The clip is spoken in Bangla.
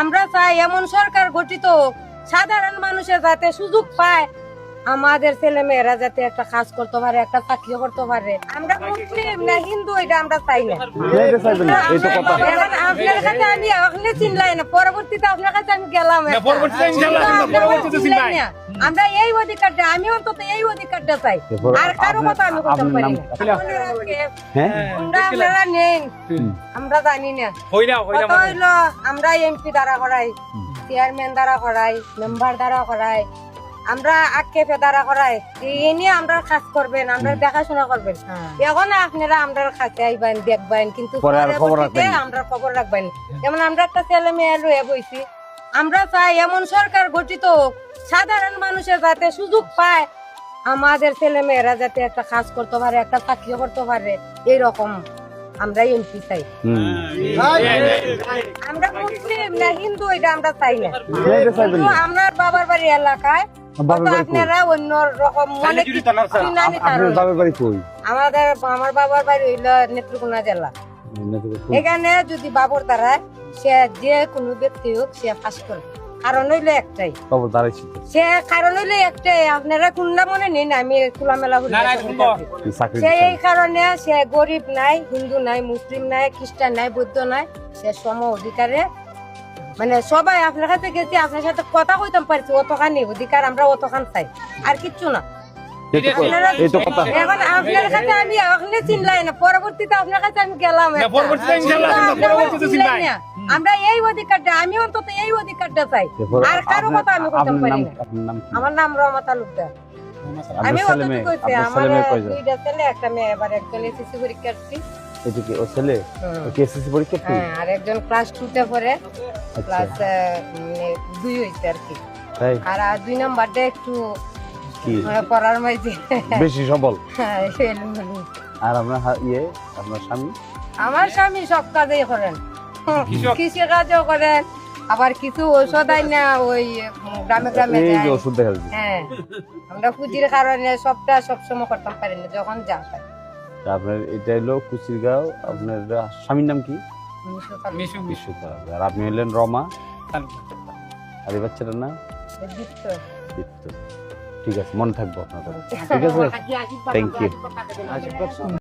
আমরা চাই এমন সরকার গঠিত হোক, সাধারণ মানুষের যাতে সুযোগ পায়, আমাদের ছেলে মেয়েরা যাতে একটা কাজ করতে পারে, একটা চাকরি করতে পারে। আমরা মুসলিম না হিন্দু এটা আমরা চাই না। এখন আপনার কাছে আমি ওখানে চিনলাই না, পরবর্তীতে আপনার কাছে আমি গেলাম, আমরা এই অধিকারটা, আমি অন্তত এই অধিকারটা চাই, আর কারো কথা আমি করতে পারি না। আপনারা নেন, আমরা জানি না কত হইলো, আমরা এমপি দ্বারা করাই, চেয়ারম্যান দ্বারা করাই, মেম্বার দ্বারা করাই, আমরা আক্ষেপে দ্বারা করাই, এই নিয়ে আমরা কাজ করবেন, আমরা দেখাশোনা করবেন। এখন আপনারা আমরা কাছে আইবেন, দেখবেন, কিন্তু আমরা খবর রাখবেন। যেমন আমরা একটা ছেলে মেয়ে লয়ে বইছি, আমরা চাই এমন সরকার গঠিত হোক, সাধারণ মানুষের যাতে সুযোগ পায়, আমাদের ছেলে মেয়েরা যাতে একটা কাজ করতে পারে, একটা চাকরি করতে পারে, এইরকম আমরা এমপি চাই। আমরা মুসলিম না হিন্দু এটা আমরা চাই না। আমার বাবার বাড়ি এলাকায় আপনারা অন্য রকম মনে আমার বাবার বাড়ি হইল নেত্রকোনা জেলা। এখানে যদি বাবর দ্বারা সে যে কোনো ব্যক্তি হোক সে ফাঁস করবে, কারণ হইলো একটাই, সে কারণ হইলো একটাই, আপনারা কোনটা মনে নেই না, আমি খোলামেলা সে এই কারণে সে গরিব নাই, হিন্দু নাই, মুসলিম নাই, খ্রিস্টান নাই, বৌদ্ধ নাই, সে সম অধিকারে, মানে সবাই আপনার কাছে গেছি, আপনার সাথে কথা কইতাম পারছি, অতখানি অধিকার আমরা অতখান চাই, আর কিচ্ছু না। এখন আপনার কাছে আমি ওখানে চিনলাই না, পরবর্তীতে আপনার কাছে আমি গেলাম, আমরা এই অধিকারটা, আমি অন্তত এই অধিকারটা চাই, আর কারো কথা আমি করতে পারি না। আমার নাম রহমত তালুকদার। আমি অতটুকু কইছি, আমার দুইটা ছেলে একটা মেয়ে, এবার একজন এসএসসি পরীক্ষার্থী, আর একজন ক্লাস 2 তে পড়ে, ক্লাস 2 হইছে আর কি। আর 2 নাম্বারটা একটু পড়ার মাঝে বেশি সবল। আর আপনার স্বামী? আমার স্বামী সব কাজই করেন, কৃষি কাজও করেন, আবার কিছু ঔষধ আই না ওই গ্রামে গ্রামে ওষুধ দেখা যায়। হ্যাঁ, আমরা পুঁজির কারণে সবটা সবসময় করতে পারি না, যখন যা পাই। আপনার এটা হলো কুচিরগাঁও। আপনার স্বামীর নাম কি? মিশু। আর আপনি হলেন রমা, আর এই বাচ্চাটার নাম দীপ্ত। ঠিক আছে, মনে থাকবো আপনার। ঠিক আছে, থ্যাংক ইউ।